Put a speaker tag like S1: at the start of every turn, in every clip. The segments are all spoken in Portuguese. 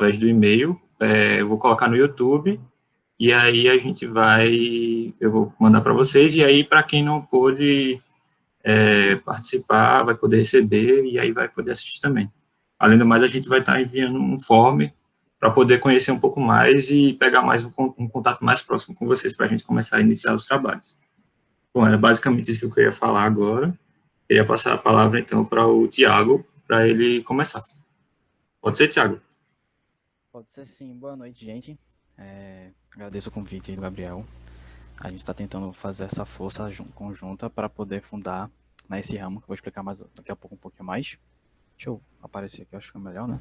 S1: através do e-mail, eu vou colocar no YouTube, e aí eu vou mandar para vocês, e aí para quem não pôde participar, vai poder receber, e aí vai poder assistir também. Além do mais, a gente vai estar enviando um form para poder conhecer um pouco mais e pegar mais um contato mais próximo com vocês, para a gente começar a iniciar os trabalhos. Bom, era basicamente isso que eu queria falar agora. Queria passar a palavra, então, para o Tiago, para ele começar. Pode ser, Tiago?
S2: Pode ser sim. Boa noite, gente. Agradeço o convite aí do Gabriel. A gente está tentando fazer essa força conjunta para poder fundar esse ramo, que eu vou explicar mais daqui a pouco um pouquinho mais. Deixa eu aparecer aqui, acho que é melhor, né?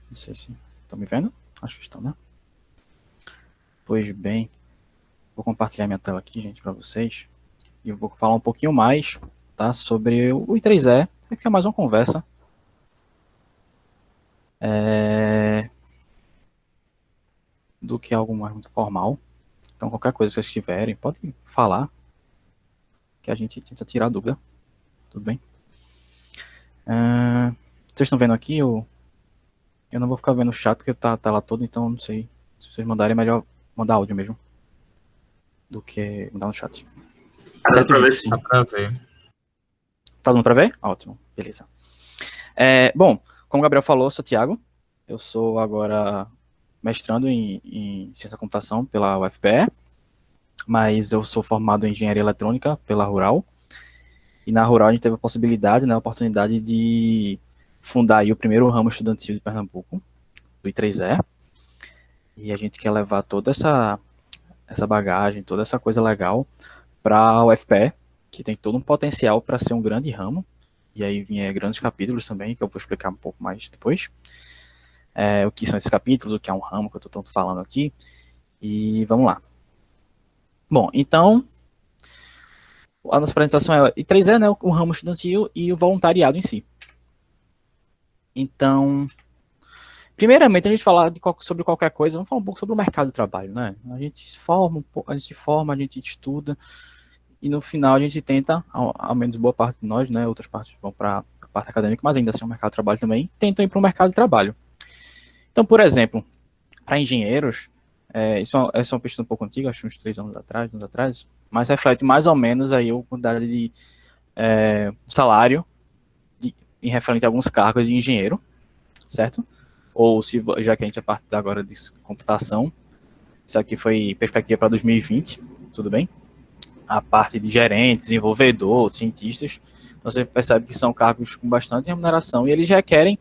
S2: Não sei se estão me vendo. Acho que estão, né? Pois bem, vou compartilhar minha tela aqui, gente, para vocês. E eu vou falar um pouquinho mais, tá, sobre o I3E, que é mais uma conversa. Do que algo mais muito formal. Então, qualquer coisa que vocês tiverem, pode falar, que a gente tenta tirar a dúvida. Tudo bem? Vocês estão vendo aqui? Eu não vou ficar vendo o chat, porque tá a tela toda, então não sei. Se vocês mandarem, é melhor mandar áudio mesmo, do que mandar no chat.
S1: Dá pra ver, sim. Dá pra ver.
S2: Tá dando pra ver? Ótimo, beleza. Bom, como o Gabriel falou, eu sou o Thiago. Eu sou agora mestrando em Ciência da Computação pela UFPE, mas eu sou formado em Engenharia Eletrônica pela Rural. E na Rural a gente teve a possibilidade, né, a oportunidade de fundar aí o primeiro ramo estudantil de Pernambuco, do I3E. E a gente quer levar toda essa bagagem, toda essa coisa legal para a UFPE, que tem todo um potencial para ser um grande ramo. E aí vinha grandes capítulos também, que eu vou explicar um pouco mais depois. O que são esses capítulos, o que é um ramo, que eu estou tanto falando aqui. E vamos lá. Bom, então, a nossa apresentação é I3E, né, o ramo estudantil e o voluntariado em si. Então, primeiramente, a gente falar sobre qualquer coisa, vamos falar um pouco sobre o mercado de trabalho, né? A gente se forma, a gente estuda, e no final a gente tenta, ao menos boa parte de nós, né, outras partes vão para a parte acadêmica, mas ainda assim o mercado de trabalho também, tentam ir para o mercado de trabalho. Então, por exemplo, para engenheiros, isso é uma pesquisa um pouco antiga, acho uns 3 anos atrás, mas reflete mais ou menos aí a quantidade de salário em referente a alguns cargos de engenheiro, certo? Ou já que a gente é parte agora de computação, isso aqui foi perspectiva para 2020, tudo bem? A parte de gerente, desenvolvedor, cientistas, então você percebe que são cargos com bastante remuneração e eles requerem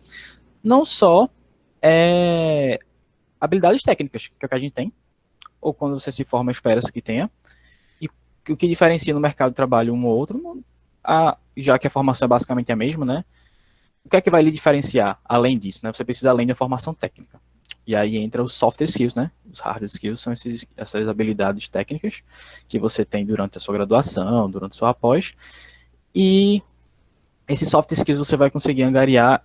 S2: não só habilidades técnicas, que é o que a gente tem, ou quando você se forma, espera-se que tenha, e o que diferencia no mercado de trabalho um ou outro, já que a formação é basicamente a mesma, né? O que é que vai lhe diferenciar além disso, né? Você precisa além da formação técnica. E aí entra os soft skills, né? Os hard skills são essas habilidades técnicas que você tem durante a sua graduação, durante a sua pós, e esses soft skills você vai conseguir angariar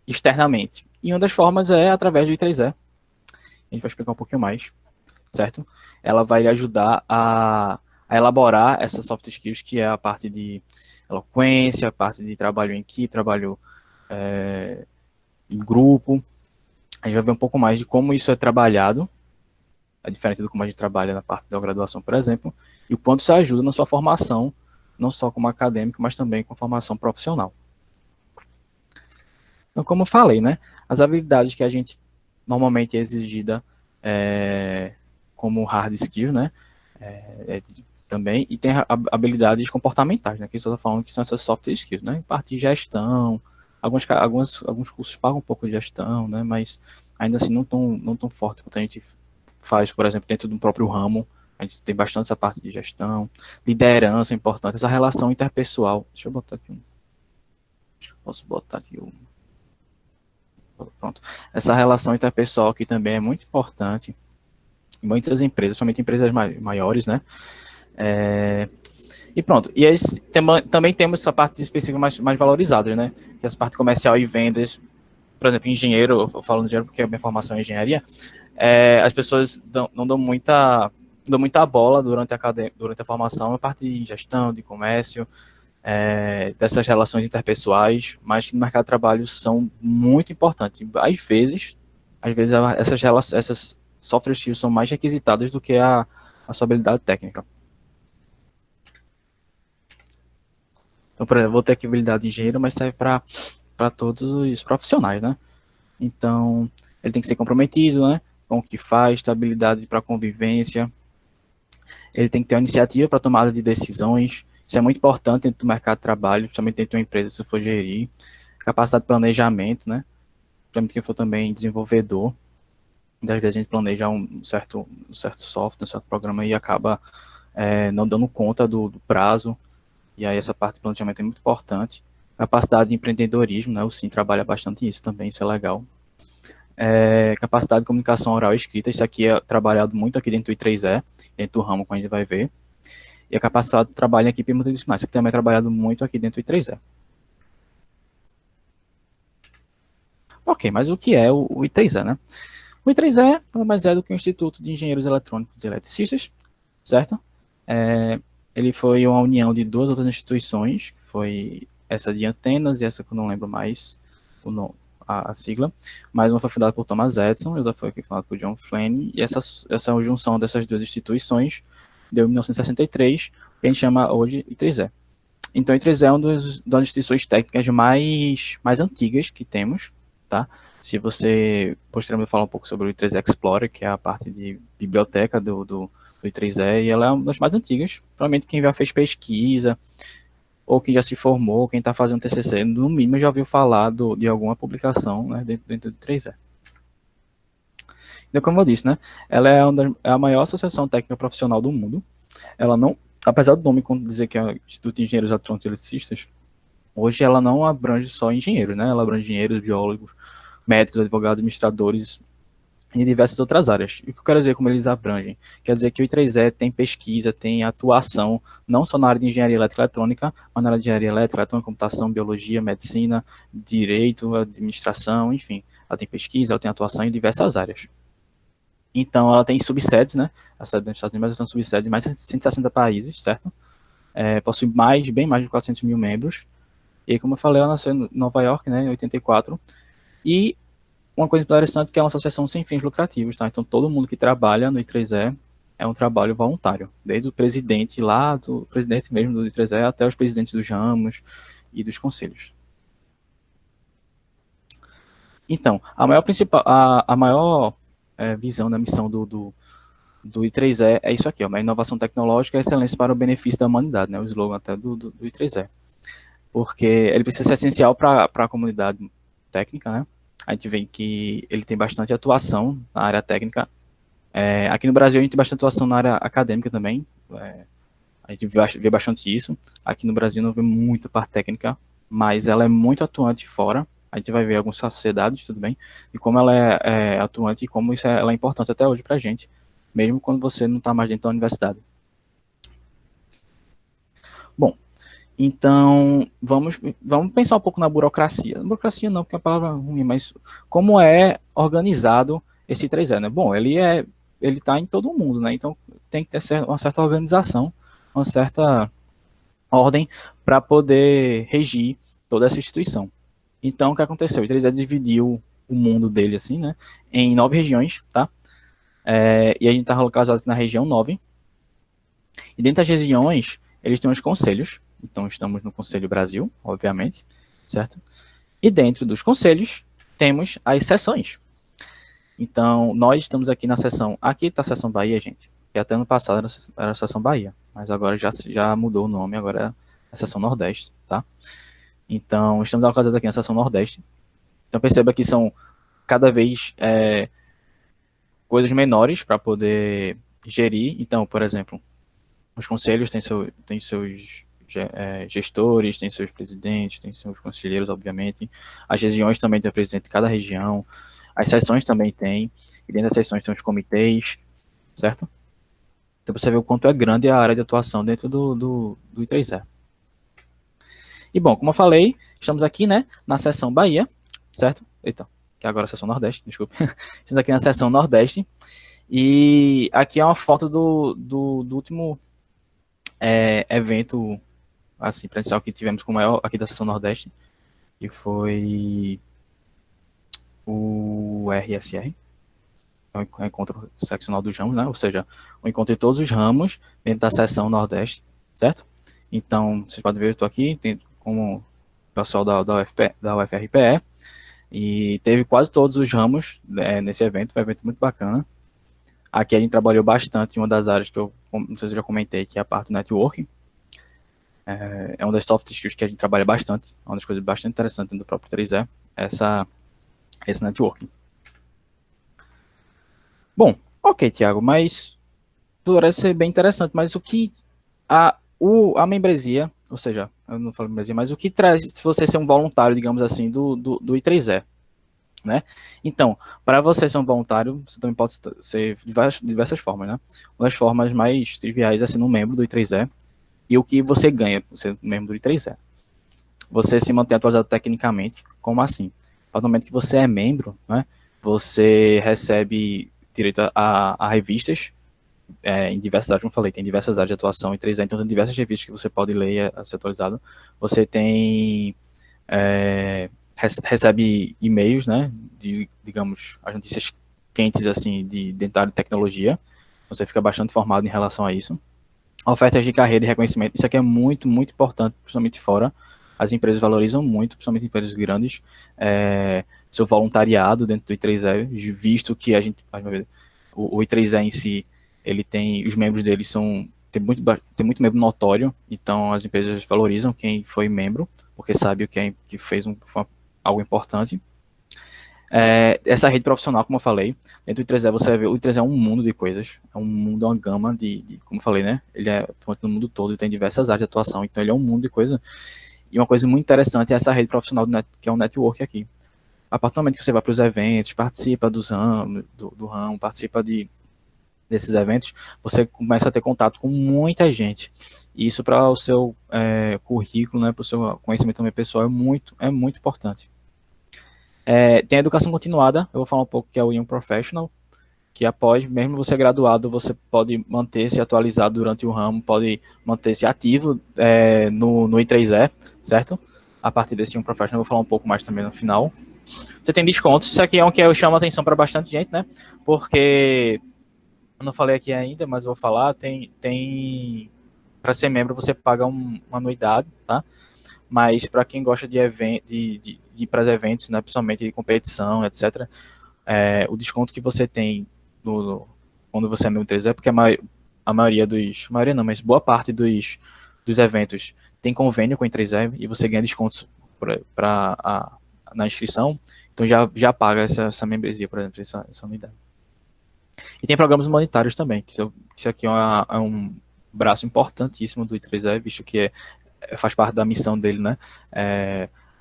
S2: externamente. E uma das formas é através do I3E. A gente vai explicar um pouquinho mais, certo? Ela vai lhe ajudar a elaborar essas soft skills, que é a parte de eloquência, a parte de trabalho em equipe, trabalho em grupo. A gente vai ver um pouco mais de como isso é trabalhado, é diferente do como a gente trabalha na parte da graduação, por exemplo, e o quanto isso ajuda na sua formação, não só como acadêmico, mas também com a formação profissional. Então, como eu falei, né, as habilidades que a gente normalmente é exigida como hard skill, né, também, e tem habilidades comportamentais, né, que eu estou falando que são essas soft skills, né, parte de gestão, alguns cursos pagam um pouco de gestão, né, mas ainda assim não tão forte quanto a gente faz, por exemplo, dentro do próprio ramo. A gente tem bastante essa parte de gestão, liderança importante, essa relação interpessoal. Deixa eu botar aqui posso botar aqui pronto. Essa relação interpessoal aqui também é muito importante em muitas empresas, somente empresas maiores, né? E pronto. E aí, também temos essa parte específica mais valorizada, né? Que é essa parte comercial e vendas. Por exemplo, engenheiro, eu falo no engenheiro porque a minha formação é engenharia, as pessoas não dão muita bola durante a formação, a parte de gestão, de comércio, dessas relações interpessoais, mas que no mercado de trabalho são muito importantes. Às vezes, às vezes essas soft skills são mais requisitadas do que a sua habilidade técnica. Então, por exemplo, vou ter aqui habilidade de engenheiro, mas serve para todos os profissionais, né? Então, ele tem que ser comprometido, né, com o que faz, ter habilidade para convivência, ele tem que ter uma iniciativa para tomada de decisões, isso é muito importante dentro do mercado de trabalho, principalmente dentro de uma empresa, se for gerir, capacidade de planejamento, né, principalmente quem for também desenvolvedor, muitas vezes a gente planeja um certo software, um certo programa e acaba não dando conta do prazo, e aí essa parte de planejamento é muito importante. Capacidade de empreendedorismo, né, o SIM trabalha bastante isso também, isso é legal. Capacidade de comunicação oral e escrita, isso aqui é trabalhado muito aqui dentro do I3E, dentro do ramo, como a gente vai ver. E a capacidade de trabalho em equipe multidisciplinar, isso aqui também é trabalhado muito aqui dentro do I3E. Ok, mas o que é o I3E, né? O I3E nada mais é do que o Instituto de Engenheiros Eletrônicos e Eletricistas, certo? Ele foi uma união de duas outras instituições, que foi essa de Antenas e essa que eu não lembro mais a sigla, mas uma foi fundada por Thomas Edison e outra foi fundada por John Flynn, e essa junção dessas duas instituições deu em 1963, que a gente chama hoje I3E. Então, o I3E é uma das instituições técnicas mais antigas que temos, tá? Se você, posteriormente, falar um pouco sobre o I3E Explorer, que é a parte de biblioteca do I3E, e ela é uma das mais antigas, provavelmente quem já fez pesquisa, ou quem já se formou, quem está fazendo TCC, no mínimo já ouviu falar de alguma publicação, né, dentro do I3E. Então, como eu disse, né, ela é a maior associação técnica profissional do mundo. Ela não, apesar do nome dizer que é o Instituto de Engenheiros Eletrônicos e Eletricistas, hoje ela não abrange só engenheiros, né, ela abrange engenheiros, biólogos, médicos, advogados, administradores e diversas outras áreas. E o que eu quero dizer como eles abrangem? Quer dizer que o I3E tem pesquisa, tem atuação, não só na área de engenharia elétrica e eletrônica, mas na área de engenharia elétrica, eletrônica, computação, biologia, medicina, direito, administração, enfim. Ela tem pesquisa, ela tem atuação em diversas áreas. Então, ela tem subsedes, né? A sede dos Estados Unidos, mas ela tem subsedes em mais de 160 países, certo? Possui bem mais de 400 mil membros. E, como eu falei, ela nasceu em Nova York, né, em 84. E uma coisa interessante é que é uma associação sem fins lucrativos, tá? Então, todo mundo que trabalha no I3E é um trabalho voluntário, desde o presidente lá, do presidente mesmo do I3E, até os presidentes dos ramos e dos conselhos. Então, a maior visão da missão do I3E é isso aqui, ó, uma inovação tecnológica e excelência para o benefício da humanidade, né? O slogan até do I3E. Porque ele precisa ser essencial para a comunidade técnica, né? A gente vê que ele tem bastante atuação na área técnica. Aqui no Brasil a gente tem bastante atuação na área acadêmica também. A gente vê bastante isso. Aqui no Brasil não vê muita parte técnica, mas ela é muito atuante fora. A gente vai ver algumas sociedades, tudo bem, e como ela é atuante e como ela é importante até hoje para a gente, mesmo quando você não está mais dentro da universidade. Bom, então, vamos pensar um pouco na burocracia. Burocracia não, porque é uma palavra ruim, mas como é organizado esse 3E, né? Bom, ele está em todo o mundo, né? Então, tem que ter uma certa organização, uma certa ordem para poder regir toda essa instituição. Então, o que aconteceu? O 3E dividiu o mundo dele, assim, né? Em 9 regiões, tá? E a gente está localizado aqui na região 9. E dentro das regiões, eles têm os conselhos. Então, estamos no Conselho Brasil, obviamente, certo? E dentro dos conselhos, temos as seções. Então, nós estamos aqui na seção... Aqui está a seção Bahia, gente. E até ano passado era a seção Bahia. Mas agora já mudou o nome, agora é a seção Nordeste, tá? Então, estamos localizados aqui na seção Nordeste. Então, perceba que são cada vez coisas menores para poder gerir. Então, por exemplo, os conselhos têm seus gestores, têm seus presidentes, têm seus conselheiros, obviamente. As regiões também têm o presidente de cada região. As seções também têm. E dentro das seções tem os comitês, certo? Então você vê o quanto é grande a área de atuação dentro do I3E. E bom, como eu falei, estamos aqui, né, na seção Bahia, certo? Eita, que agora é a seção Nordeste, desculpe. Estamos aqui na seção Nordeste. E aqui é uma foto do último evento assim, presencial que tivemos com o maior aqui da seção Nordeste, que foi o RSR, é o encontro seccional dos ramos, né? Ou seja, o encontro de todos os ramos dentro da seção Nordeste, certo? Então, vocês podem ver, eu estou aqui como o pessoal da UFRPE, e teve quase todos os ramos nesse evento, foi um evento muito bacana. Aqui a gente trabalhou bastante em uma das áreas que eu não sei se eu já comentei, que é a parte do networking. É uma das soft skills que a gente trabalha bastante, é uma das coisas bastante interessantes do próprio 3E, esse networking. Bom, ok, Thiago, mas tudo parece ser bem interessante, mas o que a membresia, ou seja, eu não falo membresia, mas o que traz se você ser um voluntário, digamos assim, do I3E, né? Então, para você ser um voluntário, você também pode ser de diversas formas, né? Uma das formas mais triviais é sendo um membro do I3E, e o que você ganha por ser membro do I3E. Você se mantém atualizado tecnicamente, como assim? A partir do momento que você é membro, né, você recebe direito a revistas em diversas áreas, como eu falei, tem diversas áreas de atuação em 3E, então tem diversas revistas que você pode ler a ser atualizado. Você tem recebe e-mails, né, de, digamos, as notícias quentes, assim, dentro da área de tecnologia. Você fica bastante informado em relação a isso. Ofertas de carreira e reconhecimento, isso aqui é muito, muito importante, principalmente fora. As empresas valorizam muito, principalmente empresas grandes, seu voluntariado dentro do I3E, visto que o I3E em si, ele tem, os membros dele tem muito membro notório, então as empresas valorizam quem foi membro, porque sabe que fez algo importante. Essa rede profissional, como eu falei, dentro do I3E você vai ver, o I3E é um mundo de coisas, é um mundo, uma gama como eu falei, né, ele é no mundo todo, tem diversas áreas de atuação, então ele é um mundo de coisas, e uma coisa muito interessante é essa rede profissional que é um network aqui. A partir do momento que você vai para os eventos, participa do ramo, participa desses eventos, você começa a ter contato com muita gente, e isso para o seu currículo, né, para o seu conhecimento também pessoal é muito importante. Tem a educação continuada, eu vou falar um pouco que é o Young Professional, que após, mesmo você graduado, você pode manter-se atualizado durante o ramo, pode manter-se ativo no I3E, certo? A partir desse Young Professional, eu vou falar um pouco mais também no final. Você tem descontos, isso aqui é um que eu chamo a atenção para bastante gente, né? Porque, eu não falei aqui ainda, mas vou falar, tem para ser membro você paga uma anuidade, tá? Mas para quem gosta de ir para os eventos, né, principalmente de competição, etc., o desconto que você tem quando você é membro 3 é porque a maioria não, mas boa parte dos eventos tem convênio com a 3E e você ganha descontos na inscrição, então já paga essa membresia, por exemplo, essa unidade. E tem programas humanitários também, que isso aqui é um braço importantíssimo do I3E, visto que faz parte da missão dele, né,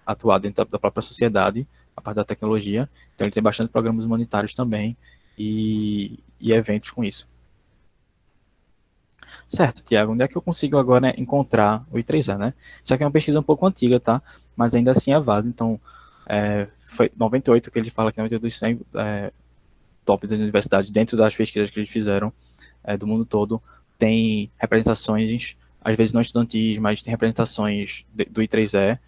S2: atuar dentro da própria sociedade, a parte da tecnologia, então ele tem bastante programas humanitários também e eventos com isso. Certo, Tiago, onde é que eu consigo agora encontrar o I3E, né? Isso aqui é uma pesquisa um pouco antiga, tá? Mas ainda assim é válido, então foi 98 que ele fala que é 98 dos 100 top das universidades, dentro das pesquisas que eles fizeram do mundo todo, tem representações, às vezes não estudantis, mas tem representações do I3E,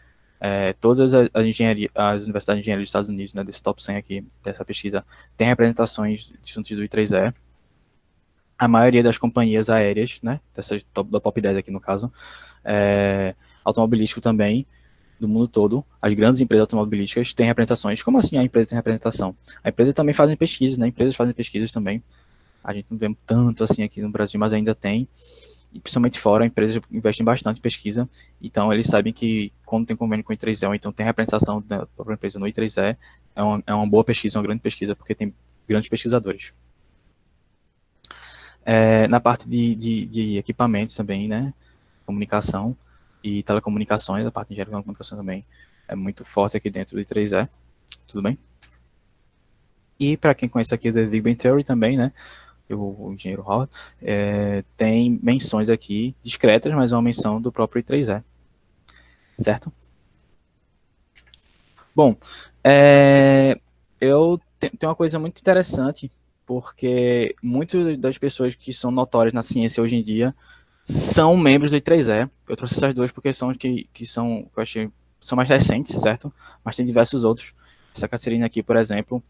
S2: todas as universidades de engenharia dos Estados Unidos, né, desse top 100 aqui, dessa pesquisa, tem representações de estudantes do I3E. A maioria das companhias aéreas, né, da top 10 aqui no caso, automobilístico também, do mundo todo, as grandes empresas automobilísticas têm representações. Como assim a empresa tem representação? A empresa também fazem pesquisas, né, empresas fazem pesquisas também. A gente não vê tanto assim aqui no Brasil, mas ainda tem. E principalmente fora, empresas investem bastante em pesquisa, então eles sabem que quando tem convênio com o I3E, ou então tem representação da própria empresa no I3E, é uma boa pesquisa, uma grande pesquisa, porque tem grandes pesquisadores. Na parte de equipamentos também, né, comunicação e telecomunicações, a parte de engenharia de comunicação também é muito forte aqui dentro do I3E, tudo bem? E para quem conhece aqui The Big Bang Theory também, né, o engenheiro Howard, tem menções aqui discretas, mas é uma menção do próprio I3E, certo? Bom, eu tenho uma coisa muito interessante, porque muitas das pessoas que são notórias na ciência hoje em dia são membros do I3E. Eu trouxe essas duas porque são que eu achei são mais recentes, certo? Mas tem diversos outros. Essa Caterina aqui, por exemplo,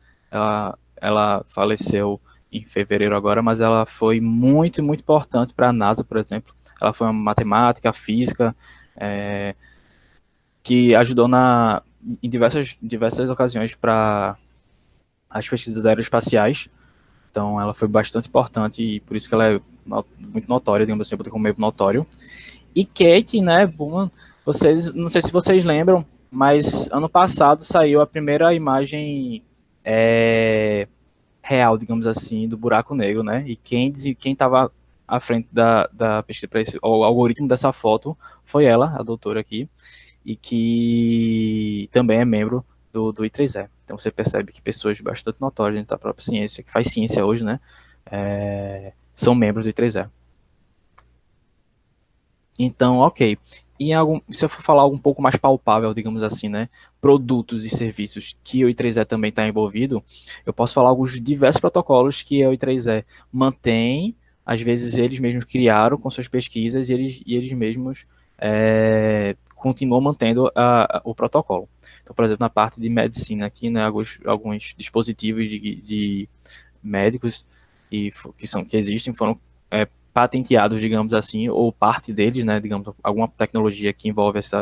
S2: ela faleceu em fevereiro agora, mas ela foi muito, muito importante para a NASA, por exemplo. Ela foi uma matemática, física, que ajudou em diversas ocasiões para as pesquisas aeroespaciais. Então, ela foi bastante importante e por isso que ela é muito notória, digamos assim, como meio notório. E Kate, né, Bowman, não sei se vocês lembram, mas ano passado saiu a primeira imagem real, digamos assim, do buraco negro, né? E quem estava à frente da pesquisa para o algoritmo dessa foto foi ela, a doutora aqui, e que também é membro do I3E. Então você percebe que pessoas bastante notórias dentro da própria ciência, que faz ciência hoje, né, são membros do I3E. Então, ok. Se eu for falar algo um pouco mais palpável, digamos assim, né, produtos e serviços que o I3E também está envolvido, eu posso falar alguns diversos protocolos que o I3E mantém, às vezes eles mesmos criaram com suas pesquisas e eles mesmos continuam mantendo o protocolo. Então, por exemplo, na parte de medicina aqui, né, alguns dispositivos de médicos que existem foram patenteados, digamos assim, ou parte deles, né, digamos, alguma tecnologia que envolve esse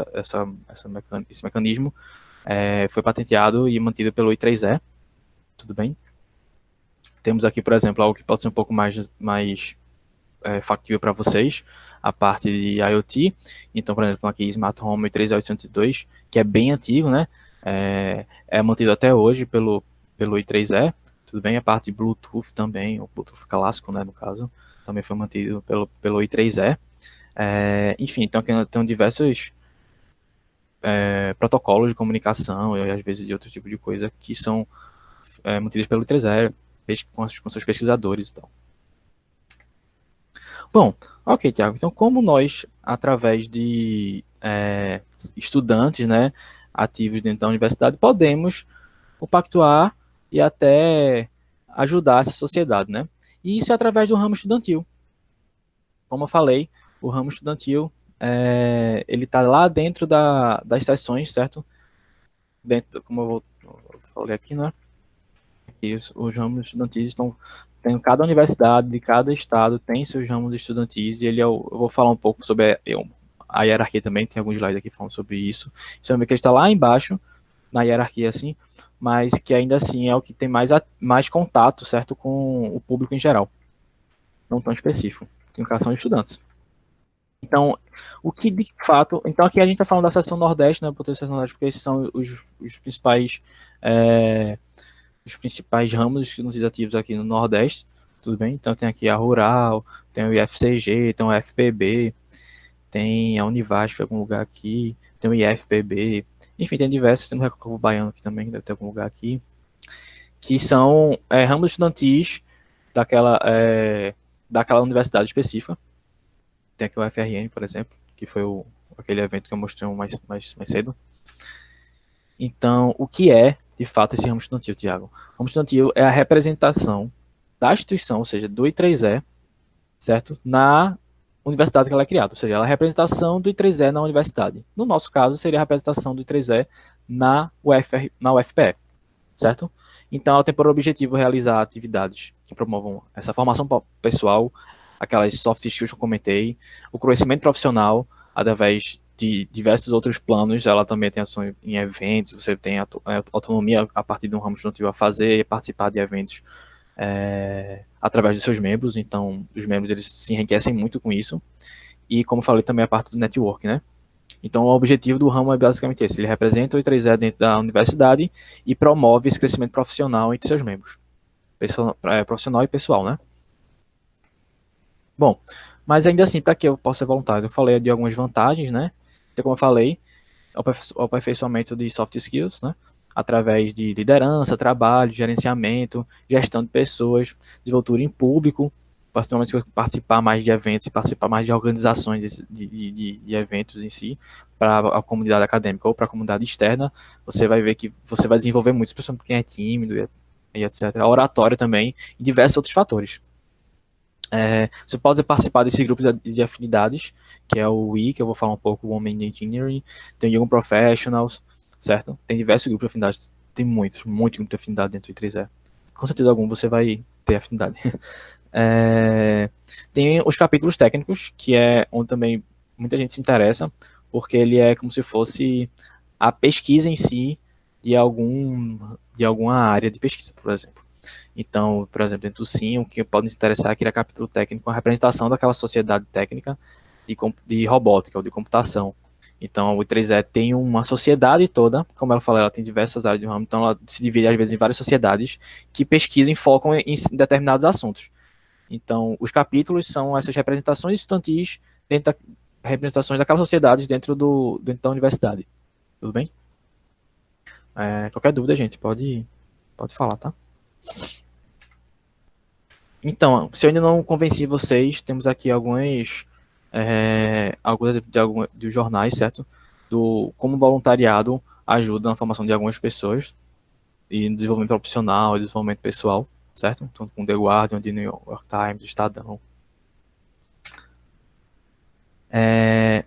S2: mecanismo, foi patenteado e mantido pelo I3E, tudo bem? Temos aqui, por exemplo, algo que pode ser um pouco mais factível para vocês, a parte de IoT. Então, por exemplo, aqui Smart Home 3802, que é bem antigo, né, é mantido até hoje pelo I3E, tudo bem? A parte de Bluetooth também, o Bluetooth clássico, né, no caso, também foi mantido pelo I3E. Enfim, então aqui tem diversos protocolos de comunicação e às vezes de outro tipo de coisa que são mantidos pelo I3E com seus pesquisadores e tal. Bom, ok, Tiago. Então, como nós, através de estudantes, né, ativos dentro da universidade, podemos compactuar e até ajudar essa sociedade, né? E isso é através do ramo estudantil. Como eu falei, o ramo estudantil, ele está lá dentro das sessões, certo? Dentro, como eu falei aqui, né? E os ramos estudantis tem cada universidade de cada estado tem seus ramos estudantis e eu vou falar um pouco sobre a hierarquia também, tem alguns slides aqui falando sobre isso. Você vê que ele está lá embaixo, na hierarquia, assim, mas que ainda assim é o que tem mais contato, certo, com o público em geral. Não tão específico, no caso são estudantes. Então, o que de fato... Então, aqui a gente está falando da seção Nordeste, né, porque esses são os principais ramos estudantis aqui no Nordeste, tudo bem? Então, tem aqui a Rural, tem o IFCG, tem o FPB, tem a Univasf em algum lugar aqui, tem o IFPB, enfim, tem diversos, tem o Recôncavo Baiano aqui também, deve ter algum lugar aqui, que são ramos estudantis daquela universidade específica. Tem aqui o FRN, por exemplo, que foi aquele evento que eu mostrei mais cedo. Então, o que é, de fato, esse ramo estudantil, Tiago? O ramo estudantil é a representação da instituição, ou seja, do I3E, certo? Na universidade que ela é criada, ou seja, ela é a representação do I3E na universidade. No nosso caso, seria a representação do I3E na UFPE, certo? Então, ela tem por objetivo realizar atividades que promovam essa formação pessoal, aquelas soft skills que eu comentei, o conhecimento profissional, através de diversos outros planos. Ela também tem ações em eventos, você tem autonomia a partir de um ramo estudantil a fazer e participar de eventos através dos seus membros. Então, os membros eles se enriquecem muito com isso. E, como eu falei, também a parte do network, né? Então, o objetivo do ramo é basicamente esse. Ele representa o I3E dentro da universidade e promove esse crescimento profissional entre seus membros. Profissional e pessoal, né? Bom, mas ainda assim, para que eu possa ser voluntário? Eu falei de algumas vantagens, né? Então, como eu falei, o aperfeiçoamento de soft skills, né? Através de liderança, trabalho, gerenciamento, gestão de pessoas, desenvoltura em público, particularmente participar mais de eventos e participar mais de organizações de eventos em si, para a comunidade acadêmica ou para a comunidade externa, você vai ver que você vai desenvolver muito, especialmente quem é tímido e etc. A oratória também, e diversos outros fatores. Você pode participar desses grupos de afinidades, que é o WI, que eu vou falar um pouco, o Women in Engineering, tem o Young Professionals, certo? Tem diversos grupos de afinidades tem muita afinidade dentro do I3E. Com certeza algum você vai ter afinidade. Tem os capítulos técnicos, que é onde também muita gente se interessa, porque ele é como se fosse a pesquisa em si de alguma área de pesquisa, por exemplo. Então, por exemplo, dentro do SIM, o que pode nos interessar é aquele capítulo técnico, a representação daquela sociedade técnica de robótica ou de computação. Então, o I3E tem uma sociedade toda, como ela falou, ela tem diversas áreas de ramo, então ela se divide às vezes em várias sociedades que pesquisam e focam em determinados assuntos. Então, os capítulos são essas representações estudantis dentro da representações daquelas sociedades dentro da universidade. Tudo bem? Qualquer dúvida, gente, pode falar, tá? Então, se eu ainda não convenci vocês, temos aqui alguns dos jornais, certo? Como o voluntariado ajuda na formação de algumas pessoas e no desenvolvimento profissional e desenvolvimento pessoal, certo? Então, com The Guardian, The New York Times, Estadão.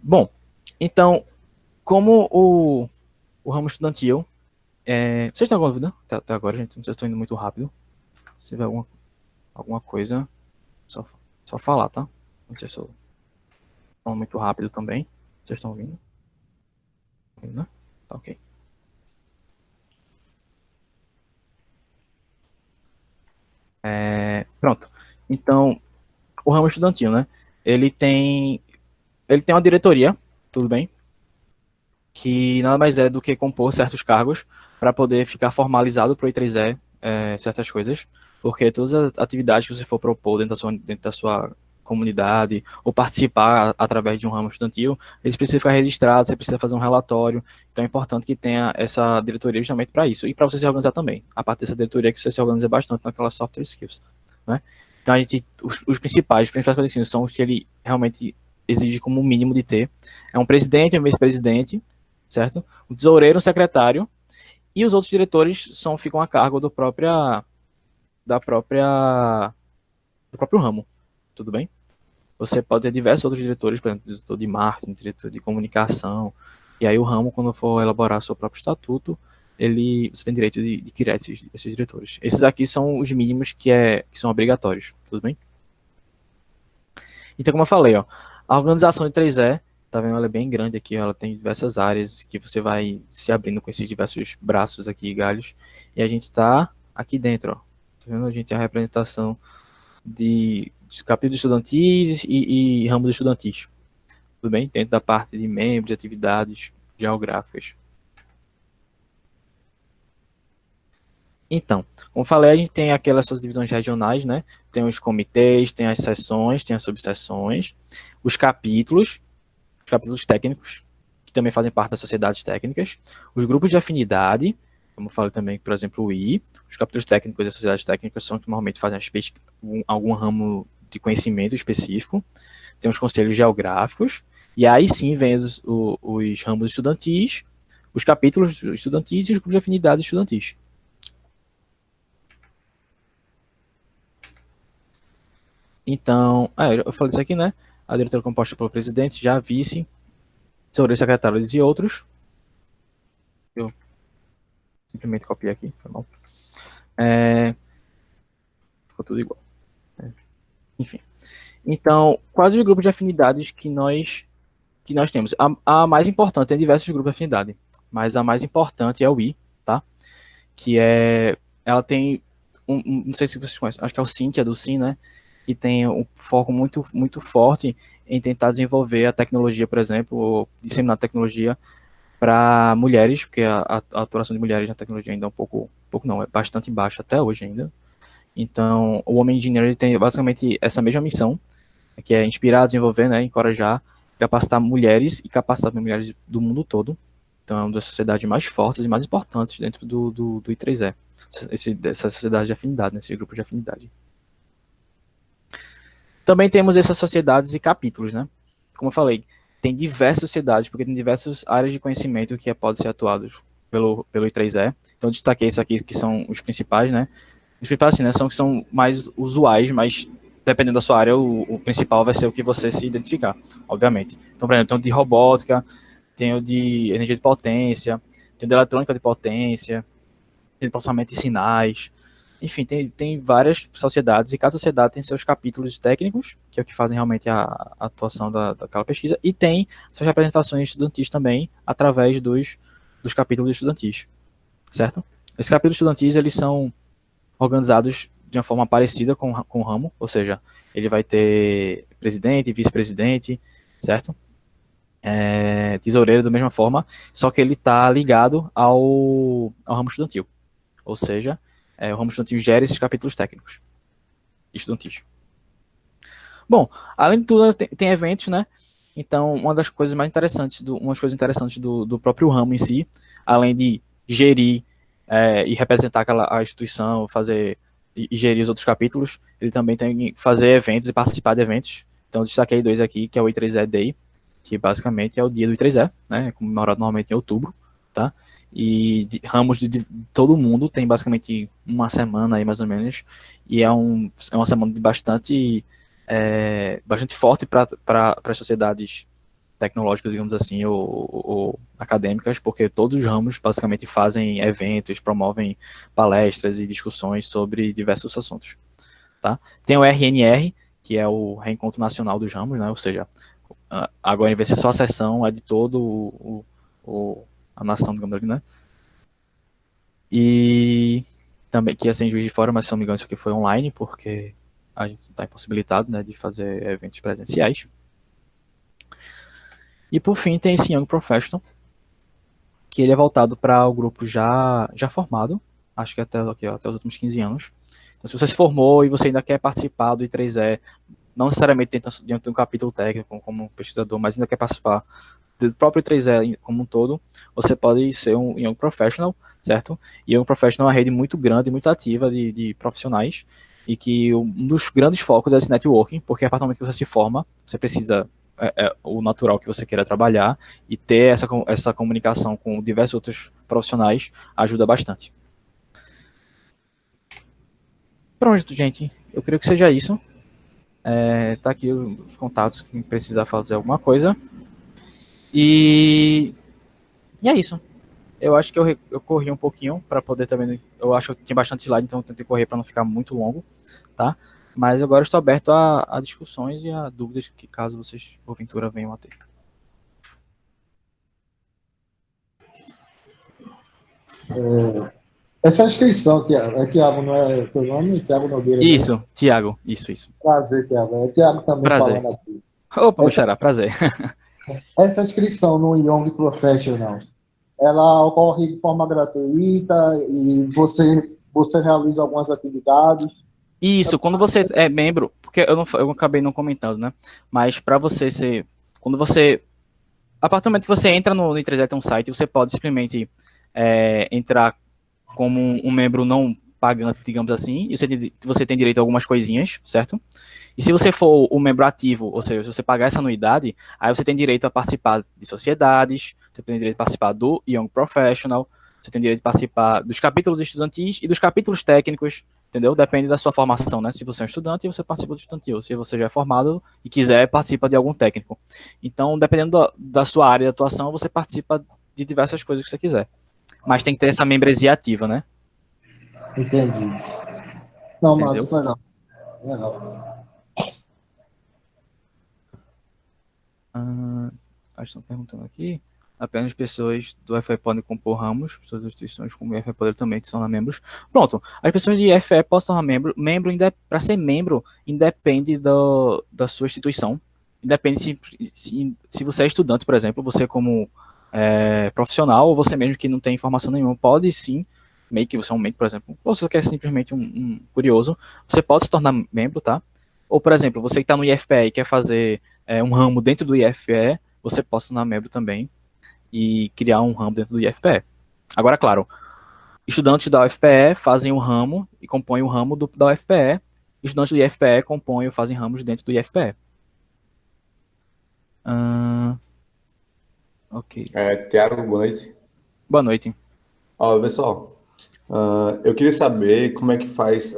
S2: Bom, então, como o ramo estudantil, vocês têm alguma dúvida até agora, gente? Não sei se estou indo muito rápido. Se tiver alguma coisa, só falar, tá? Não sei se eu estou muito rápido também. Vocês estão ouvindo? Né? Tá ok. Pronto. Então, o ramo estudantil, né? Ele tem uma diretoria, tudo bem? Que nada mais é do que compor certos cargos para poder ficar formalizado para o I3E certas coisas, porque todas as atividades que você for propor dentro da sua comunidade ou participar através de um ramo estudantil, eles precisam ficar registrados, você precisa fazer um relatório, então é importante que tenha essa diretoria justamente para isso, e para você se organizar também, a partir dessa diretoria que você se organiza bastante naquelas software skills, né? Então os principais coisas são os que ele realmente exige como mínimo de ter, é um presidente, um vice-presidente, certo? O tesoureiro, o secretário, e os outros diretores ficam a cargo do próprio ramo, tudo bem? Você pode ter diversos outros diretores, por exemplo, diretor de marketing, diretor de comunicação, e aí o ramo, quando for elaborar seu próprio estatuto, você tem direito de criar esses diretores. Esses aqui são os mínimos que são obrigatórios, tudo bem? Então, como eu falei, a organização de 3E, tá vendo? Ela é bem grande aqui, ela tem diversas áreas que você vai se abrindo com esses diversos braços aqui, galhos, e a gente está aqui dentro, tá vendo? A gente tem a representação de capítulos estudantis e ramos estudantis, tudo bem? Dentro da parte de membros, de atividades geográficas. Então, como falei, a gente tem aquelas suas divisões regionais, né? Tem os comitês, tem as seções, tem as subseções, os capítulos técnicos, que também fazem parte das sociedades técnicas, os grupos de afinidade, como eu falei também, por exemplo, o I, os capítulos técnicos das sociedades técnicas são que normalmente fazem algum ramo de conhecimento específico, tem os conselhos geográficos, e aí sim vem os ramos estudantis, os capítulos estudantis e os grupos de afinidade estudantis. Então, eu falei isso aqui, né? A diretoria composta pelo presidente, já vice, tesoureiro, secretários e outros. Eu simplesmente copiei aqui, foi mal. Ficou tudo igual. Enfim. Então, quais os grupos de afinidades que nós temos? A mais importante, tem diversos grupos de afinidade, mas a mais importante é o I, tá? Que ela tem, não sei se vocês conhecem, acho que é o SIM, que é do SIM, né? E tem um foco muito, muito forte em tentar desenvolver a tecnologia, por exemplo, ou disseminar a tecnologia para mulheres, porque a atuação de mulheres na tecnologia ainda é é bastante baixa até hoje ainda. Então, o Women Engineer ele tem basicamente essa mesma missão, que é inspirar, desenvolver, né, encorajar, capacitar mulheres e capacitar mulheres do mundo todo. Então, é uma das sociedades mais fortes e mais importantes dentro do I3E, essa sociedade de afinidade, esse grupo de afinidade. Também temos essas sociedades e capítulos, né? Como eu falei, tem diversas sociedades, porque tem diversas áreas de conhecimento que podem ser atuados pelo I3E. Então, eu destaquei isso aqui, que são os principais, né? Os principais, assim, né, que são mais usuais, mas dependendo da sua área, o principal vai ser o que você se identificar, obviamente. Então, por exemplo, tem o de robótica, tem o de energia de potência, tem o de eletrônica de potência, tem processamento de sinais, enfim, tem várias sociedades, e cada sociedade tem seus capítulos técnicos, que é o que fazem realmente a atuação daquela pesquisa, e tem suas representações estudantis também, através dos capítulos estudantis, certo? Esses capítulos estudantis, eles são organizados de uma forma parecida com o ramo, ou seja, ele vai ter presidente, vice-presidente, certo? Tesoureiro da mesma forma, só que ele está ligado ao ramo estudantil. Ou seja, o ramo estudantil gera esses capítulos técnicos estudantis. Bom, além de tudo, tem eventos, né? Então, uma das coisas mais interessantes, do próprio ramo em si, além de gerir e representar a instituição, fazer e gerir os outros capítulos, ele também tem que fazer eventos e participar de eventos. Então, eu destaquei 2 aqui, que é o I3E Day, que basicamente é o dia do I3E, né? Comemorado normalmente em outubro, tá? E ramos de todo mundo tem basicamente uma semana aí, mais ou menos, e é uma semana de bastante forte para as sociedades tecnológicas, digamos assim, ou acadêmicas, porque todos os ramos basicamente fazem eventos, promovem palestras e discussões sobre diversos assuntos, tá? Tem o RNR, que é o Reencontro Nacional dos Ramos, né? Ou seja, agora em vez de ser só a sessão, é de todo a nação, digamos assim, né? E também que ia ser em Juiz de Fora, mas se não me engano isso aqui foi online, porque a gente está impossibilitado, né, de fazer eventos presenciais. E por fim tem esse Young Professional, que ele é voltado para o grupo já formado, acho que até os últimos 15 anos. Então, se você se formou e você ainda quer participar do I3E, não necessariamente dentro de um capítulo técnico como pesquisador, mas ainda quer participar do próprio I3E como um todo, você pode ser um Young Professional, certo? E Young Professional é uma rede muito grande e muito ativa de profissionais, e que um dos grandes focos é esse networking, porque a partir do momento que você se forma, você precisa o natural que você queira trabalhar, e ter essa comunicação com diversos outros profissionais ajuda bastante. Pronto, gente, eu creio que seja isso. Tá aqui os contatos, quem precisar fazer alguma coisa. E é isso. Eu acho que eu corri um pouquinho para poder também. Eu acho que tinha bastante slide, então eu tentei correr para não ficar muito longo, tá? Mas agora eu estou aberto a discussões e a dúvidas que caso vocês, porventura, venham a ter.
S3: Essa inscrição, Tiago, Tiago, não é teu nome? Tiago Nogueira?
S2: Isso, Tiago, isso.
S3: Prazer, Tiago. É Tiago também
S2: prazer.
S3: Falando aqui.
S2: Opa, meu xará, prazer.
S3: Essa inscrição no Young Professional, ela ocorre de forma gratuita e você realiza algumas atividades?
S2: Isso, quando você é membro, porque eu acabei não comentando, né? Mas para você ser, a partir do momento que você entra no I3E, tem um site, você pode simplesmente entrar como um membro não pagante, digamos assim, e você tem direito a algumas coisinhas, certo? E se você for um membro ativo, ou seja, se você pagar essa anuidade, aí você tem direito a participar de sociedades, você tem direito a participar do Young Professional, você tem direito a participar dos capítulos estudantis e dos capítulos técnicos, entendeu? Depende da sua formação, né? Se você é um estudante, você participa do estudantil. Se você já é formado e quiser, participa de algum técnico. Então, dependendo da sua área de atuação, você participa de diversas coisas que você quiser. Mas tem que ter essa membresia ativa, né?
S3: Entendi. Não, mas legal.
S2: Acho que estão perguntando aqui. Apenas pessoas do FE podem compor ramos, pessoas das instituições como o FE Poder também se tornar membros. Pronto, as pessoas de FE podem se tornar membro. Para ser membro, independe da sua instituição. Independe se você é estudante, por exemplo, você como profissional, ou você mesmo que não tem informação nenhuma, pode sim, meio que você é um membro, por exemplo, ou se você quer simplesmente um curioso, você pode se tornar membro, tá? Ou, por exemplo, você que está no IFPE e quer fazer um ramo dentro do IFPE, você pode se tornar membro também e criar um ramo dentro do IFPE. Agora, claro, estudantes da UFPE fazem um ramo e compõem o ramo da UFPE, estudantes do IFPE compõem ou fazem ramos dentro do IFPE. Ok.
S4: Tiago, boa noite.
S2: Boa noite.
S4: Pessoal, eu queria saber como é que faz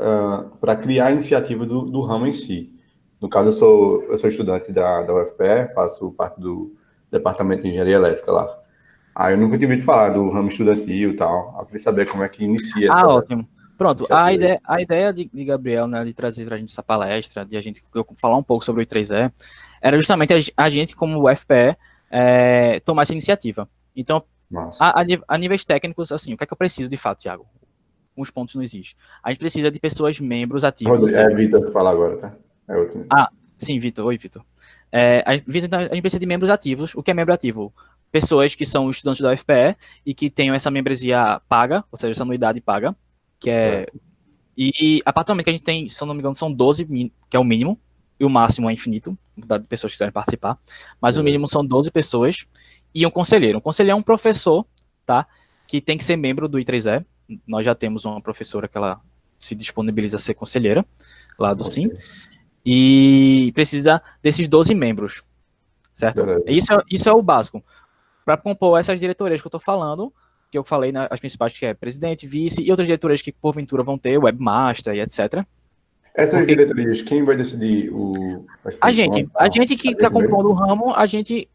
S4: para criar a iniciativa do ramo em si. No caso, eu sou estudante da UFPE, faço parte do departamento de engenharia elétrica lá. Eu nunca tinha ouvido falar do ramo estudantil e tal. Eu queria saber como é que inicia essa...
S2: Ótimo. Pronto,
S4: iniciativa.
S2: a ideia de Gabriel, né, de trazer pra gente essa palestra, de eu falar um pouco sobre o I3E, era justamente a gente, como o FPE, tomar essa iniciativa. Então,
S4: Massa.
S2: a níveis técnicos, assim, o que é que eu preciso de fato, Thiago? Uns pontos não existem. A gente precisa de pessoas membros ativos.
S4: Vitor que fala agora, tá? É outro.
S2: Sim, Vitor. Oi, Vitor. Vitor, a gente precisa de membros ativos. O que é membro ativo? Pessoas que são estudantes da UFPE e que tenham essa membresia paga, ou seja, essa anuidade paga, que é...
S4: Certo.
S2: E a partir do momento que a gente tem, se eu não me engano, são 12, que é o mínimo, e o máximo é infinito, de pessoas que quiserem participar, mas o mínimo são 12 pessoas e um conselheiro. Um conselheiro é um professor, tá? Que tem que ser membro do I3E. Nós já temos uma professora que ela se disponibiliza a ser conselheira, lá do SIM, e precisa desses 12 membros, certo? Isso é o básico. Para compor essas diretorias que eu estou falando, que eu falei, né, as principais, que é presidente, vice, e outras diretorias que porventura vão ter, webmaster e etc.
S4: Essas diretorias, quem vai decidir
S2: a gente que está compondo o ramo, a gente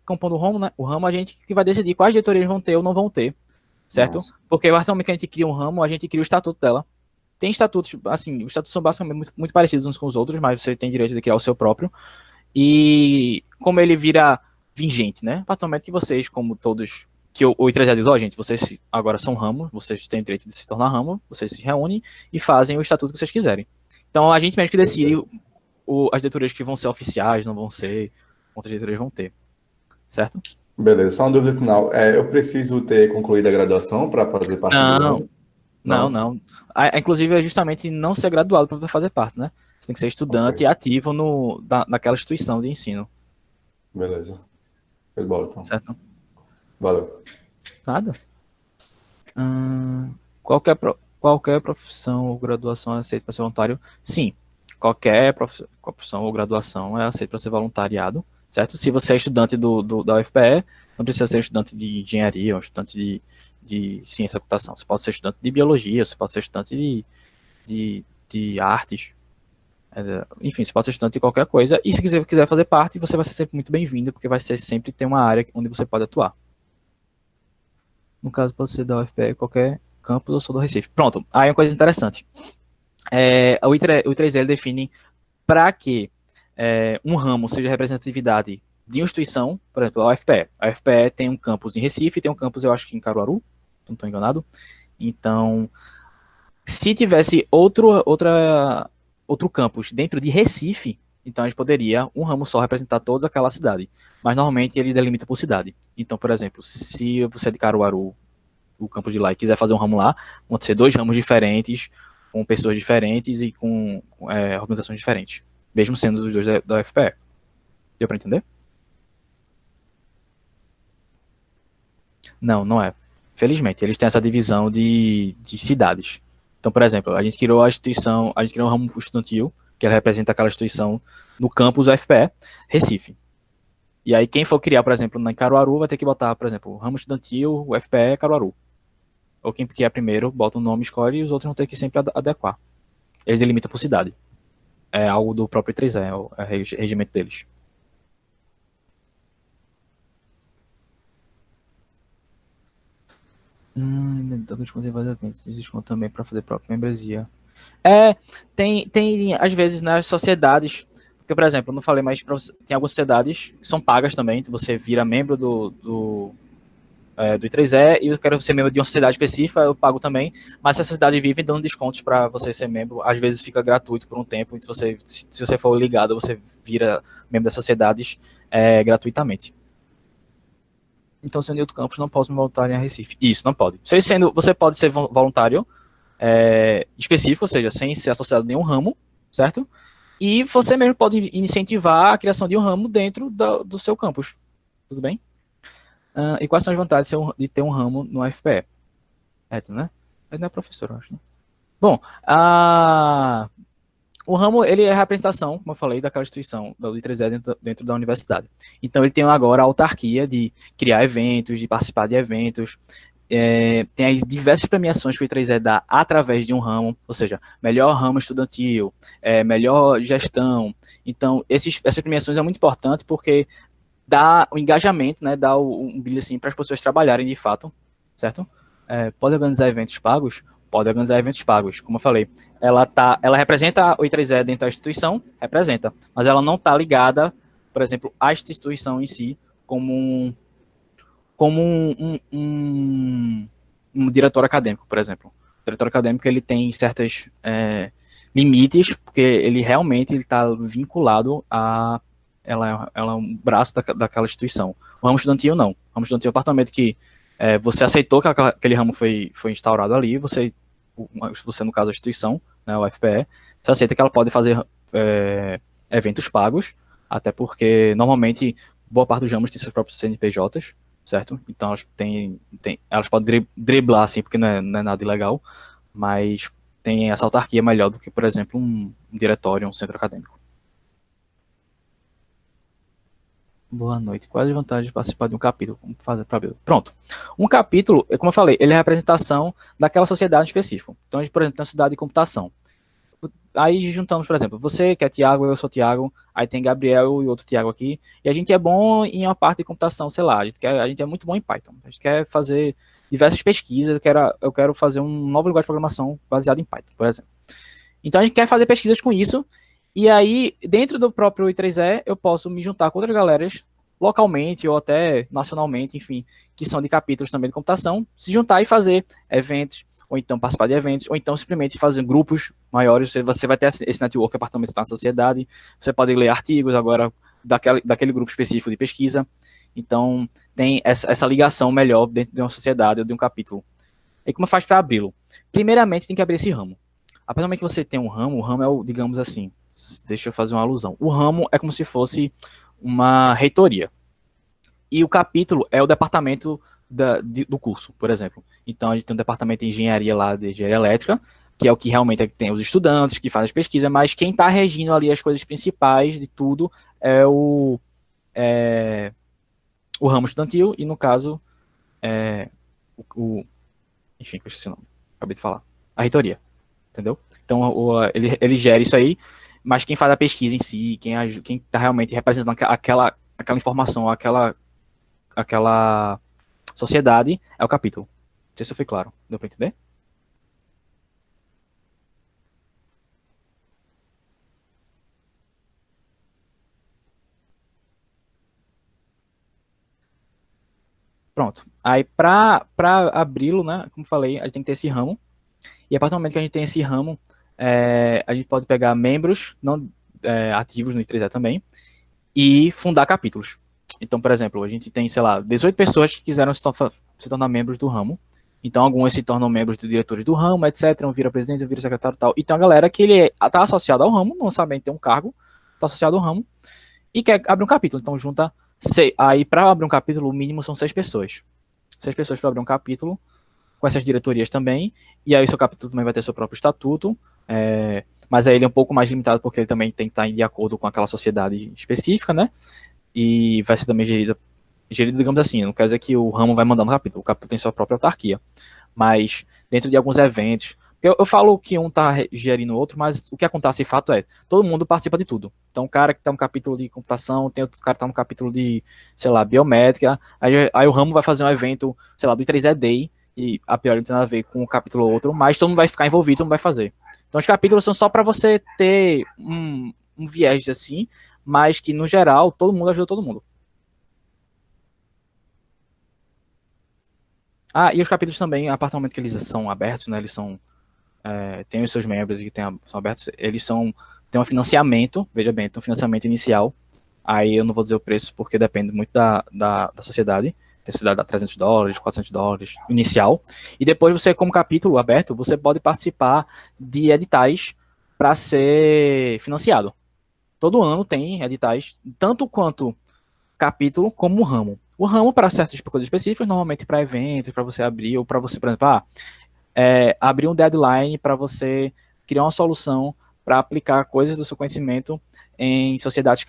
S2: que vai decidir quais diretorias vão ter ou não vão ter, certo? Nossa. Porque a partir do momento que a gente cria um ramo, a gente cria o estatuto dela. Tem estatutos, assim, os estatutos são basicamente muito parecidos uns com os outros, mas você tem direito de criar o seu próprio. E como ele vira vigente, né? A partir do momento que vocês, como todos, que o I3E diz, gente, vocês agora são ramo, vocês têm direito de se tornar ramo, vocês se reúnem e fazem o estatuto que vocês quiserem. Então, a gente mesmo que decide as diretorias que vão ser oficiais, não vão ser, quantas diretorias vão ter, certo?
S4: Beleza, só uma dúvida final. Eu preciso ter concluído a graduação para fazer parte do ramo?
S2: Não. Inclusive, é justamente não ser graduado para fazer parte, né? Você tem que ser estudante e ativo naquela instituição de ensino.
S4: Beleza. Foi bola, então.
S2: Certo?
S4: Valeu.
S2: Nada. Qualquer profissão ou graduação é aceita para ser voluntário? Sim. Qualquer profissão ou graduação é aceita para ser voluntariado, certo? Se você é estudante da UFPE, não precisa ser estudante de engenharia ou estudante de ciência da computação. Você pode ser estudante de biologia, você pode ser estudante de artes. Enfim, você pode ser estudante de qualquer coisa. E se quiser fazer parte, você vai ser sempre muito bem-vindo, porque vai sempre ter uma área onde você pode atuar. No caso, pode ser da UFPE, qualquer campus, ou sou do Recife. Pronto, aí uma coisa interessante. O I3L define para que um ramo seja representatividade de uma instituição, por exemplo, a UFPE. A UFPE tem um campus em Recife, tem um campus, eu acho que em Caruaru, não estou enganado. Então, se tivesse outro campus dentro de Recife, então a gente poderia, um ramo só, representar toda aquela cidade. Mas normalmente ele delimita por cidade. Então, por exemplo, se você é de Caruaru, o campus de lá, e quiser fazer um ramo lá, vão ser 2 ramos diferentes, com pessoas diferentes e com organizações diferentes, mesmo sendo os 2 da UFPE. Deu para entender? Não é. Felizmente, eles têm essa divisão de cidades. Então, por exemplo, a gente criou um ramo estudantil, que ela representa aquela instituição no campus UFPE, Recife. E aí, quem for criar, por exemplo, em Caruaru, vai ter que botar, por exemplo, ramo estudantil, UFPE, Caruaru. Ou quem criar primeiro, bota um nome, escolhe, e os outros vão ter que sempre adequar. Eles delimitam por cidade. É algo do próprio I3E, é o regimento deles. Existe também para fazer própria membresia. Tem às vezes nas sociedades, porque, por exemplo, eu não falei, mas tem algumas sociedades que são pagas também, então você vira membro do I3E e eu quero ser membro de uma sociedade específica, eu pago também, mas essa sociedade vive dando descontos para você ser membro, às vezes fica gratuito por um tempo, então se você for ligado, você vira membro das sociedades gratuitamente. Então, sendo em outro campus, não posso me voluntariar em Recife. Isso, não pode. Você pode ser voluntário específico, ou seja, sem ser associado a nenhum ramo, certo? E você mesmo pode incentivar a criação de um ramo dentro do seu campus. Tudo bem? E quais são as vantagens de ter um ramo no UFPE? Né? Ele não é professor, eu acho, né? Bom, o ramo, ele é a representação, como eu falei, daquela instituição, do I3E dentro da universidade. Então, ele tem agora a autarquia de criar eventos, de participar de eventos. Tem as diversas premiações que o I3E dá através de um ramo, ou seja, melhor ramo estudantil, melhor gestão. Então, essas premiações é muito importante porque dá o engajamento, né, dá um brilho assim para as pessoas trabalharem de fato, certo? Pode organizar eventos pagos? Pode organizar eventos pagos, como eu falei. Ela representa o I3E dentro da instituição, representa, mas ela não está ligada, por exemplo, à instituição em si, como um diretor acadêmico, por exemplo. O diretor acadêmico ele tem certos limites, porque ele realmente está vinculado a ela é um braço daquela instituição. O ramo estudantil não. O ramo estudantil é um departamento que você aceitou que aquele ramo foi instaurado ali, você no caso a instituição, né, o FPE, você aceita que ela pode fazer eventos pagos, até porque normalmente boa parte dos ramos tem seus próprios CNPJs, certo? Então elas podem driblar assim, porque não é nada ilegal, mas tem essa autarquia melhor do que, por exemplo, um diretório, um centro acadêmico. Boa noite. Quais as vantagens de participar de um capítulo? Como fazer para abrir? Pronto. Um capítulo, como eu falei, ele é a representação daquela sociedade específica. Então, a gente, por exemplo, tem uma sociedade de computação. Aí juntamos, por exemplo, você que é Tiago, eu sou Tiago, aí tem Gabriel e outro Tiago aqui, e a gente é bom em uma parte de computação, sei lá, a gente é muito bom em Python. A gente quer fazer diversas pesquisas, eu quero fazer um novo linguagem de programação baseado em Python, por exemplo. Então, a gente quer fazer pesquisas com isso. E aí, dentro do próprio I3E, eu posso me juntar com outras galeras, localmente ou até nacionalmente, enfim, que são de capítulos também de computação, se juntar e fazer eventos, ou então participar de eventos, ou então simplesmente fazer grupos maiores. Você vai ter esse network, apartamento na sociedade, você pode ler artigos agora daquele grupo específico de pesquisa. Então, tem essa ligação melhor dentro de uma sociedade ou de um capítulo. E como faz para abri-lo? Primeiramente, tem que abrir esse ramo. A partir do momento que você tem um ramo, o ramo é o, digamos assim, deixa eu fazer uma alusão. O ramo é como se fosse uma reitoria. E o capítulo é o departamento do curso, por exemplo. Então, a gente tem um departamento de engenharia lá, de engenharia elétrica, que é o que realmente tem os estudantes que fazem as pesquisas, mas quem está regindo ali as coisas principais de tudo é o ramo estudantil e, no caso, enfim, eu esqueci o nome, acabei de falar. A reitoria, entendeu? Então, ele gera isso aí, mas quem faz a pesquisa em si, quem está realmente representando aquela informação, aquela sociedade, é o capítulo. Não sei se eu fui claro. Deu para entender? Pronto. Aí, para abri-lo, né, como falei, a gente tem que ter esse ramo. E a partir do momento que a gente tem esse ramo, a gente pode pegar membros não ativos no I3E também e fundar capítulos. Então, por exemplo, a gente tem, sei lá, 18 pessoas que quiseram se tornar membros do ramo. Então, algumas se tornam membros dos diretores do ramo, etc. Um vira presidente, um vira secretário e tal. E tem uma galera que ele está associado ao ramo, não sabe ter um cargo, está associado ao ramo e quer abrir um capítulo. Então, junta. Aí, para abrir um capítulo, o mínimo são 6 pessoas. 6 pessoas para abrir um capítulo, com essas diretorias também. E aí, o seu capítulo também vai ter seu próprio estatuto. Mas aí ele é um pouco mais limitado, porque ele também tem que estar de acordo com aquela sociedade específica, né? E vai ser também gerido, digamos assim, não quer dizer que o ramo vai mandar no capítulo, o capítulo tem sua própria autarquia, mas dentro de alguns eventos, eu falo que um está gerindo o outro, mas o que acontece de fato todo mundo participa de tudo. Então o cara que está no capítulo de computação, tem outro cara que está no capítulo de, sei lá, biométrica, aí o ramo vai fazer um evento, sei lá, do I3E Day, e a priori não tem nada a ver com um capítulo ou outro, mas todo mundo vai ficar envolvido, todo mundo vai fazer. Então os capítulos são só para você ter um viés assim, mas que, no geral, todo mundo ajuda todo mundo. E os capítulos também, a partir do momento que eles são abertos, né, eles são, tem os seus membros e são abertos, eles têm um financiamento, veja bem, tem um financiamento inicial, aí eu não vou dizer o preço porque depende muito da sociedade, tem sociedade dá $300, $400 inicial, e depois você, como capítulo aberto, você pode participar de editais para ser financiado. Todo ano tem editais, tanto quanto capítulo como ramo. O ramo para certas coisas específicas, normalmente para eventos, para você abrir, ou para você, por exemplo, abrir um deadline para você criar uma solução para aplicar coisas do seu conhecimento em sociedades,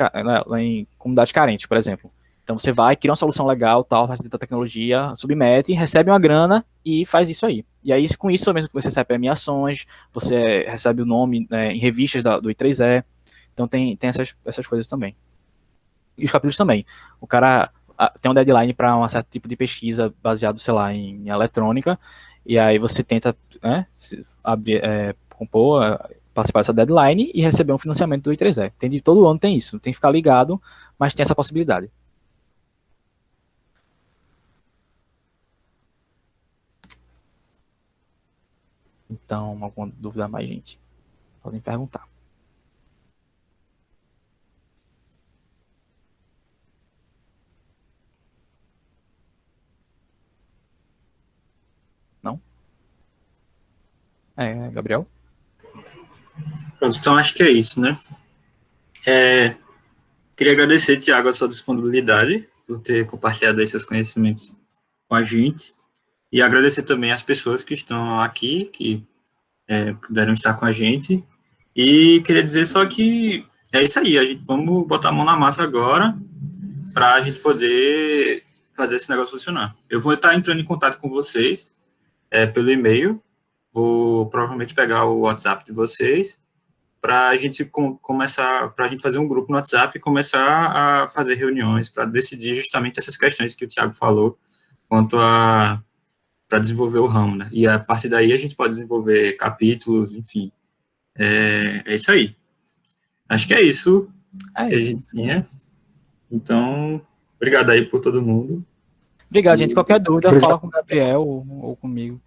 S2: em comunidades carentes, por exemplo. Então você vai, cria uma solução legal, tal, faz da tecnologia, submete, recebe uma grana e faz isso aí. E aí, com isso mesmo, você recebe premiações, você recebe o nome em revistas do I3E. Então tem essas coisas também. E os capítulos também. O cara tem um deadline para um certo tipo de pesquisa baseado, sei lá, em eletrônica, e aí você tenta, né, compor, participar dessa deadline e receber um financiamento do I3E. Todo ano tem isso, tem que ficar ligado, mas tem essa possibilidade. Então, alguma dúvida mais, gente? Podem perguntar. Não? Gabriel?
S1: Pronto, então acho que é isso, né? Queria agradecer, Tiago, a sua disponibilidade por ter compartilhado aí seus conhecimentos com a gente, e agradecer também as pessoas que estão aqui, que puderam estar com a gente, e queria dizer só que é isso aí, vamos botar a mão na massa agora, para a gente poder fazer esse negócio funcionar. Eu vou estar entrando em contato com vocês pelo e-mail, vou provavelmente pegar o WhatsApp de vocês, para a gente começar, para a gente fazer um grupo no WhatsApp e começar a fazer reuniões para decidir justamente essas questões que o Thiago falou, quanto para desenvolver o ramo, né? E a partir daí a gente pode desenvolver capítulos, enfim. É isso aí. Acho que é isso que a gente tinha. Então, obrigado aí por todo mundo.
S2: Obrigado, gente. Qualquer dúvida, fala com o Gabriel ou comigo.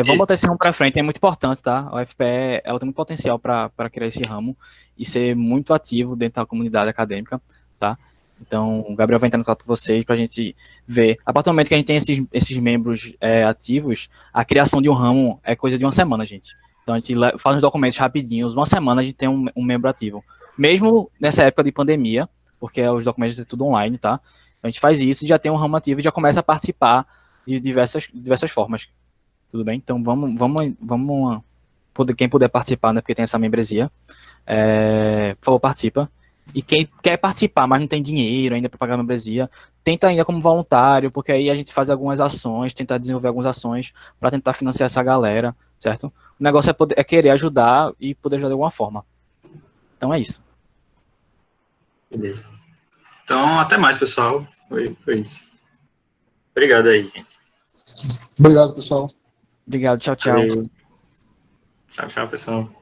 S2: Vamos botar esse ramo para frente, é muito importante, tá? A UFPE, ela tem muito potencial para criar esse ramo e ser muito ativo dentro da comunidade acadêmica, tá? Então, o Gabriel vai entrar em contato com vocês para a gente ver. A partir do momento que a gente tem esses membros ativos, a criação de um ramo é coisa de uma semana, gente. Então, a gente faz uns documentos rapidinhos, uma semana a gente tem um membro ativo. Mesmo nessa época de pandemia, porque os documentos é tudo online, tá? A gente faz isso e já tem um ramo ativo e já começa a participar de diversas formas. Tudo bem? Então, vamos quem puder participar, né, porque tem essa membresia, por favor, participa. E quem quer participar, mas não tem dinheiro ainda para pagar a membresia, tenta ainda como voluntário, porque aí a gente faz algumas ações, tenta desenvolver algumas ações para tentar financiar essa galera, certo? O negócio é querer ajudar e poder ajudar de alguma forma. Então é isso.
S1: Beleza. Então, até mais, pessoal. Foi isso. Obrigado aí, gente.
S3: Obrigado, pessoal.
S2: Obrigado, tchau, tchau.
S1: Valeu. Tchau, pessoal.